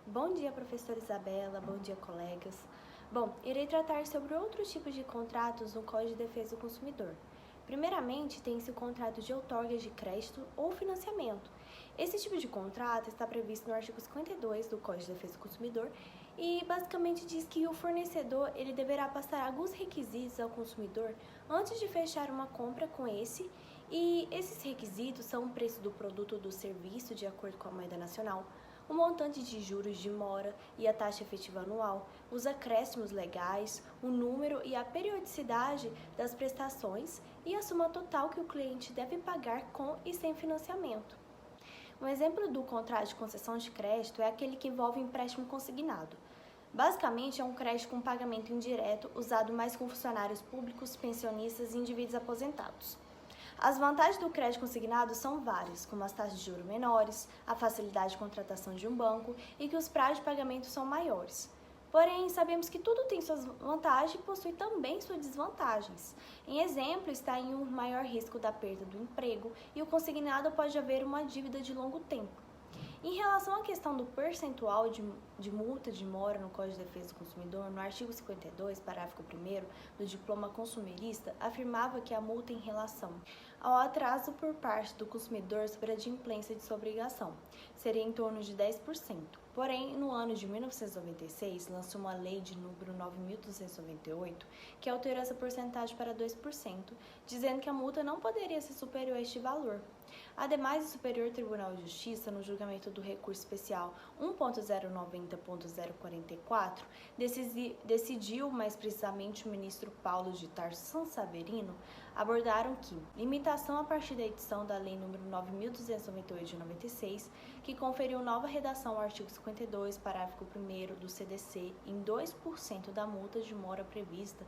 Bom dia, professora Isabela. Bom dia, colegas. Bom, irei tratar sobre outros tipos de contratos no Código de Defesa do Consumidor. Primeiramente, tem-se o contrato de outorga de crédito ou financiamento. Esse tipo de contrato está previsto no artigo 52 do Código de Defesa do Consumidor e basicamente diz que o fornecedor ele deverá passar alguns requisitos ao consumidor antes de fechar uma compra com esse, e esses requisitos são o preço do produto ou do serviço de acordo com a moeda nacional, o montante de juros de mora e a taxa efetiva anual, os acréscimos legais, o número e a periodicidade das prestações e a soma total que o cliente deve pagar com e sem financiamento. Um exemplo do contrato de concessão de crédito é aquele que envolve empréstimo consignado. Basicamente, é um crédito com pagamento indireto usado mais com funcionários públicos, pensionistas e indivíduos aposentados. As vantagens do crédito consignado são várias, como as taxas de juros menores, a facilidade de contratação de um banco e que os prazos de pagamento são maiores. Porém, sabemos que tudo tem suas vantagens e possui também suas desvantagens. Em exemplo, está em um maior risco da perda do emprego e o consignado pode haver uma dívida de longo tempo. Em relação à questão do percentual de multa de mora no Código de Defesa do Consumidor, no artigo 52, parágrafo 1º do diploma consumerista, afirmava que a multa em relação ao atraso por parte do consumidor sobre a adimplência de sua obrigação seria em torno de 10%. Porém, no ano de 1996, lançou uma lei de número 9.298 que alterou essa porcentagem para 2%, dizendo que a multa não poderia ser superior a este valor. Ademais, o Superior Tribunal de Justiça, no julgamento do recurso especial 1.090.044, decidiu, mais precisamente o ministro Paulo de Tarso Sansaverino, abordaram que limitação a partir da edição da Lei nº 9.298 de 96, que conferiu nova redação ao artigo 52, parágrafo 1º do CDC em 2% da multa de mora prevista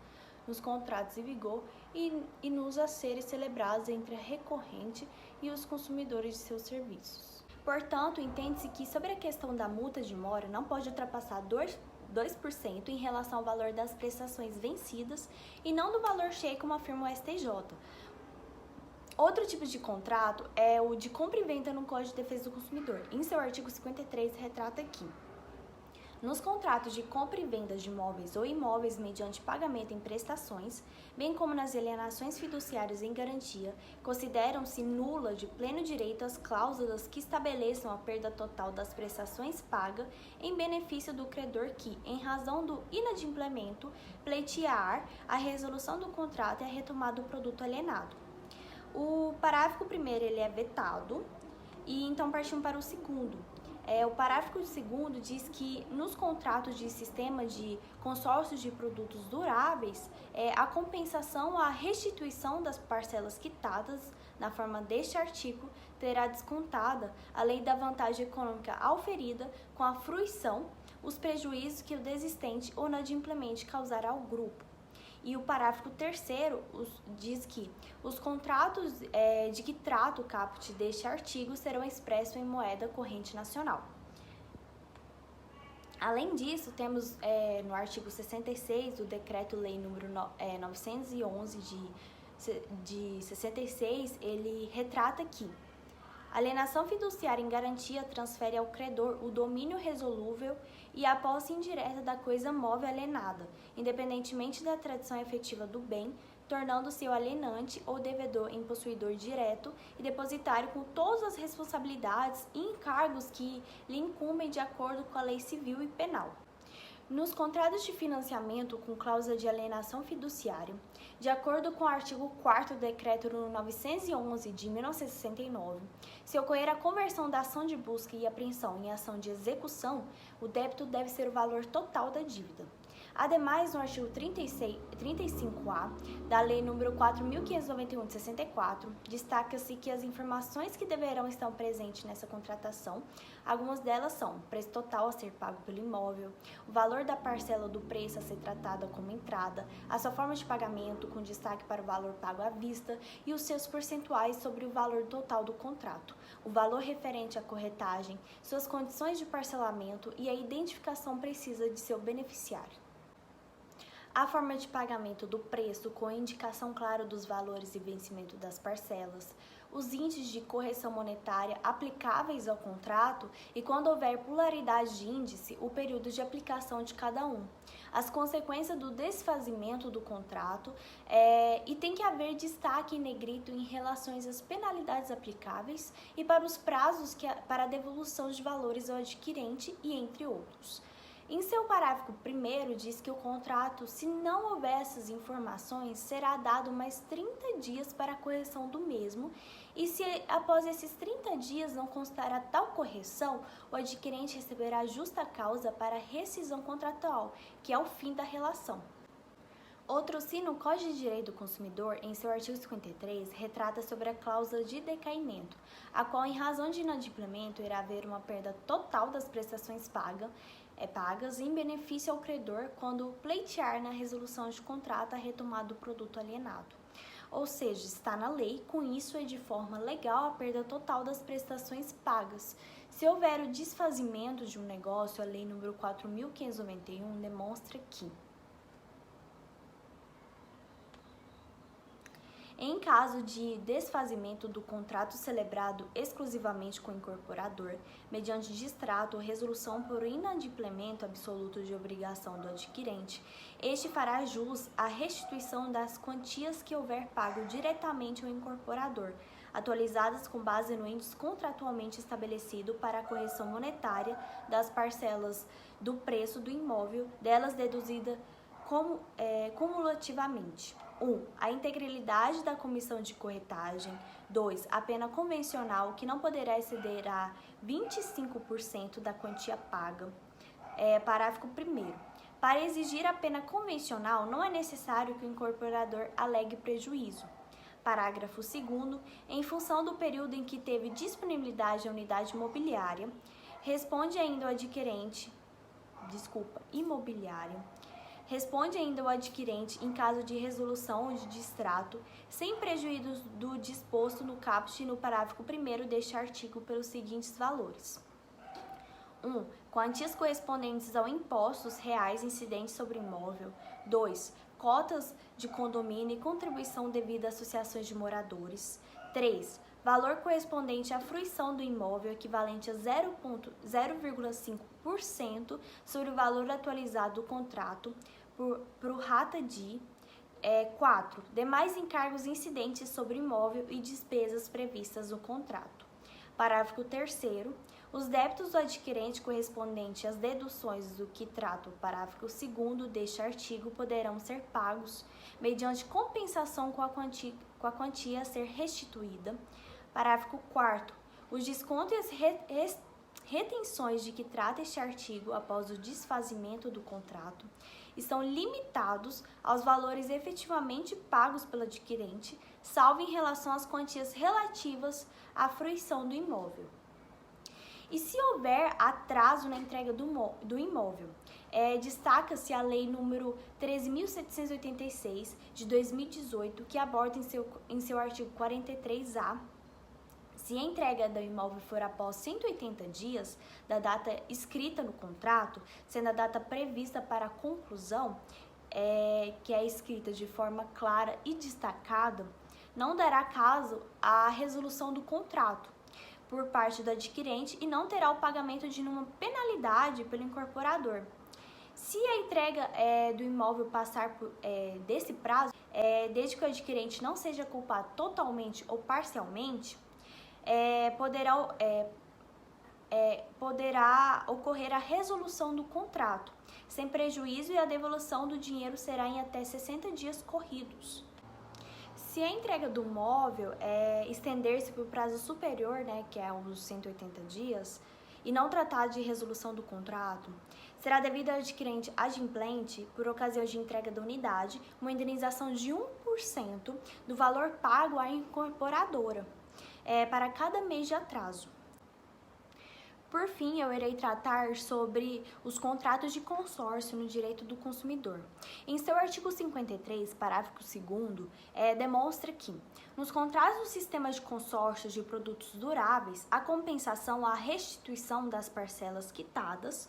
nos contratos em vigor e nos a serem celebrados entre a recorrente e os consumidores de seus serviços. Portanto, entende-se que sobre a questão da multa de mora não pode ultrapassar 2% em relação ao valor das prestações vencidas e não do valor cheio, como afirma o STJ. Outro tipo de contrato é o de compra e venda no Código de Defesa do Consumidor. Em seu artigo 53, retrata aqui: nos contratos de compra e venda de imóveis ou imóveis mediante pagamento em prestações, bem como nas alienações fiduciárias em garantia, consideram-se nula de pleno direito as cláusulas que estabeleçam a perda total das prestações pagas em benefício do credor que, em razão do inadimplemento, pleitear a resolução do contrato e a retomada do produto alienado. O parágrafo 1º ele é vetado e então partimos para o segundo. O parágrafo 2º diz que nos contratos de sistema de consórcios de produtos duráveis, a compensação, a restituição das parcelas quitadas na forma deste artigo terá descontada, além da vantagem econômica auferida com a fruição, os prejuízos que o desistente ou inadimplemente causará ao grupo. E o parágrafo 3º diz que os contratos de que trata o caput deste artigo serão expressos em moeda corrente nacional. Além disso, temos no artigo 66 do Decreto-Lei número 911 de 66, ele retrata que a alienação fiduciária em garantia transfere ao credor o domínio resolúvel e a posse indireta da coisa móvel alienada, independentemente da tradição efetiva do bem, tornando-se o alienante ou devedor em possuidor direto e depositário com todas as responsabilidades e encargos que lhe incumbem de acordo com a lei civil e penal. Nos contratos de financiamento com cláusula de alienação fiduciária, de acordo com o artigo 4º do Decreto nº 911 de 1969, se ocorrer a conversão da ação de busca e apreensão em ação de execução, o débito deve ser o valor total da dívida. Ademais, no artigo 35A da Lei nº 4.591 de 64, destaca-se que as informações que deverão estar presentes nessa contratação, algumas delas são o preço total a ser pago pelo imóvel, o valor da parcela do preço a ser tratada como entrada, a sua forma de pagamento com destaque para o valor pago à vista e os seus percentuais sobre o valor total do contrato, o valor referente à corretagem, suas condições de parcelamento e a identificação precisa de seu beneficiário. a forma de pagamento do preço com indicação clara dos valores e vencimento das parcelas, os índices de correção monetária aplicáveis ao contrato e, quando houver pluralidade de índice, o período de aplicação de cada um, as consequências do desfazimento do contrato e tem que haver destaque em negrito em relação às penalidades aplicáveis e para os prazos para a devolução de valores ao adquirente e entre outros. Em seu parágrafo 1º, diz que o contrato, se não houver essas informações, será dado mais 30 dias para a correção do mesmo e se após esses 30 dias não constar a tal correção, o adquirente receberá justa causa para rescisão contratual, que é o fim da relação. Outrocino, o Código de Direito do Consumidor, em seu artigo 53, retrata sobre a cláusula de decaimento, a qual, em razão de inadimplemento, irá haver uma perda total das prestações pagas em benefício ao credor quando pleitear na resolução de contrato a retomada do produto alienado. Ou seja, está na lei, com isso é de forma legal a perda total das prestações pagas. Se houver o desfazimento de um negócio, a Lei nº 4.591 demonstra que, em caso de desfazimento do contrato celebrado exclusivamente com o incorporador, mediante distrato ou resolução por inadimplemento absoluto de obrigação do adquirente, este fará jus à restituição das quantias que houver pago diretamente ao incorporador, atualizadas com base no índice contratualmente estabelecido para a correção monetária das parcelas do preço do imóvel, delas deduzida cumulativamente. 1. A integralidade da comissão de corretagem. 2. A pena convencional, que não poderá exceder a 25% da quantia paga. Parágrafo 1º. Para exigir a pena convencional, não é necessário que o incorporador alegue prejuízo. Parágrafo 2º. Em função do período em que teve disponibilidade a unidade imobiliária, responde ainda o adquirente em caso de resolução de distrato, sem prejuízo do disposto no caput e no parágrafo 1º deste artigo pelos seguintes valores. 1. Quantias correspondentes ao impostos reais incidentes sobre imóvel. 2. Cotas de condomínio e contribuição devida a associações de moradores. 3. Valor correspondente à fruição do imóvel equivalente a 0,5% sobre o valor atualizado do contrato por rata de 4. Demais encargos incidentes sobre imóvel e despesas previstas no contrato. Parágrafo 3º. Os débitos do adquirente correspondentes às deduções do que trata o parágrafo 2º deste artigo poderão ser pagos mediante compensação com a quantia a ser restituída. Parágrafo 4º. Os descontos e as retenções de que trata este artigo após o desfazimento do contrato estão limitados aos valores efetivamente pagos pelo adquirente, salvo em relação às quantias relativas à fruição do imóvel. E se houver atraso na entrega do imóvel, destaca-se a Lei nº 13.786, de 2018, que aborda em seu artigo 43A, se a entrega do imóvel for após 180 dias da data escrita no contrato, sendo a data prevista para a conclusão, que é escrita de forma clara e destacada, não dará caso à resolução do contrato por parte do adquirente e não terá o pagamento de nenhuma penalidade pelo incorporador. Se a entrega do imóvel passar desse prazo, desde que o adquirente não seja culpado totalmente ou parcialmente, poderá ocorrer a resolução do contrato, sem prejuízo, e a devolução do dinheiro será em até 60 dias corridos. Se a entrega do imóvel estender-se por prazo superior, que é os 180 dias, e não tratar de resolução do contrato, será devido ao adquirente adimplente, por ocasião de entrega da unidade, uma indenização de 1% do valor pago à incorporadora, para cada mês de atraso. Por fim, eu irei tratar sobre os contratos de consórcio no direito do consumidor. Em seu artigo 53, parágrafo 2º, demonstra que, nos contratos do sistema de consórcios de produtos duráveis, a compensação, a restituição das parcelas quitadas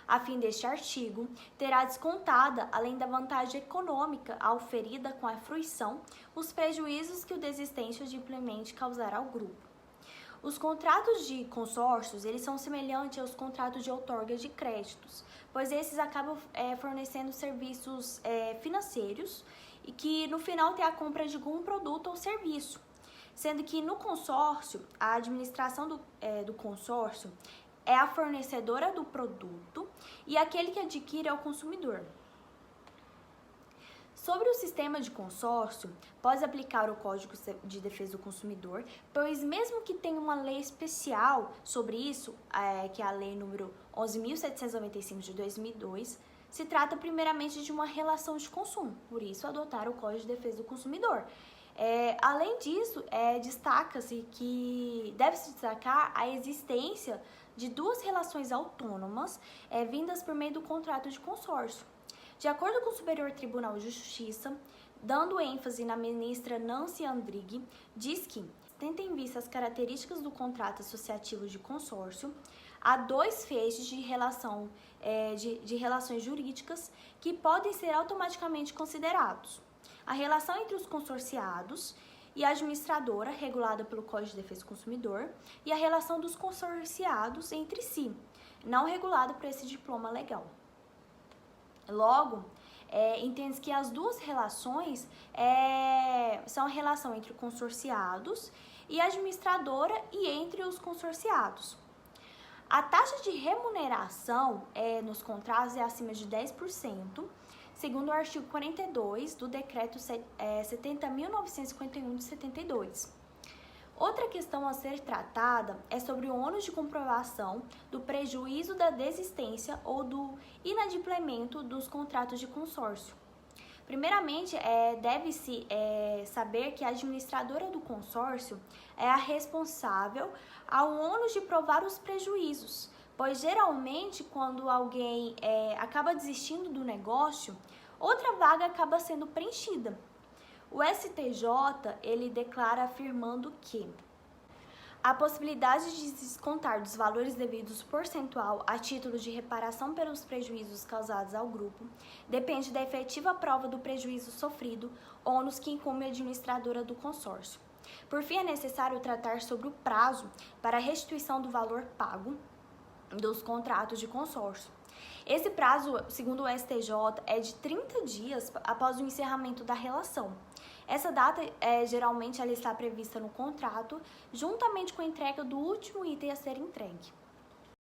A fim deste artigo, terá descontada, além da vantagem econômica auferida com a fruição, os prejuízos que o desistente adimplente causará ao grupo. Os contratos de consórcios, eles são semelhantes aos contratos de outorga de créditos, pois esses acabam fornecendo serviços financeiros e que no final tem a compra de algum produto ou serviço, sendo que no consórcio, a administração do consórcio é a fornecedora do produto e aquele que adquire é o consumidor. Sobre o sistema de consórcio, pode aplicar o Código de Defesa do Consumidor, pois mesmo que tenha uma lei especial sobre isso, que é a lei número 11.795 de 2002, se trata primeiramente de uma relação de consumo, por isso adotar o Código de Defesa do Consumidor. Além disso, destaca-se que deve-se destacar a existência de duas relações autônomas vindas por meio do contrato de consórcio. De acordo com o Superior Tribunal de Justiça, dando ênfase na ministra Nancy Andrighi, diz que, tendo em vista as características do contrato associativo de consórcio, há dois feixes de relações jurídicas que podem ser automaticamente considerados. A relação entre os consorciados e a administradora, regulada pelo Código de Defesa do Consumidor, e a relação dos consorciados entre si, não regulada por esse diploma legal. Logo, entende-se que as duas relações são a relação entre consorciados e a administradora e entre os consorciados. A taxa de remuneração nos contratos é acima de 10%, segundo o artigo 42 do Decreto 70.951 de 72. Outra questão a ser tratada é sobre o ônus de comprovação do prejuízo da desistência ou do inadimplemento dos contratos de consórcio. Primeiramente, deve-se saber que a administradora do consórcio é a responsável ao ônus de provar os prejuízos, pois geralmente quando alguém acaba desistindo do negócio, outra vaga acaba sendo preenchida. O STJ, ele declara afirmando que a possibilidade de descontar dos valores devidos percentual a título de reparação pelos prejuízos causados ao grupo depende da efetiva prova do prejuízo sofrido, ônus que incumbe a administradora do consórcio. Por fim, é necessário tratar sobre o prazo para a restituição do valor pago dos contratos de consórcio. Esse prazo, segundo o STJ, é de 30 dias após o encerramento da relação. Essa data, geralmente, ela está prevista no contrato, juntamente com a entrega do último item a ser entregue.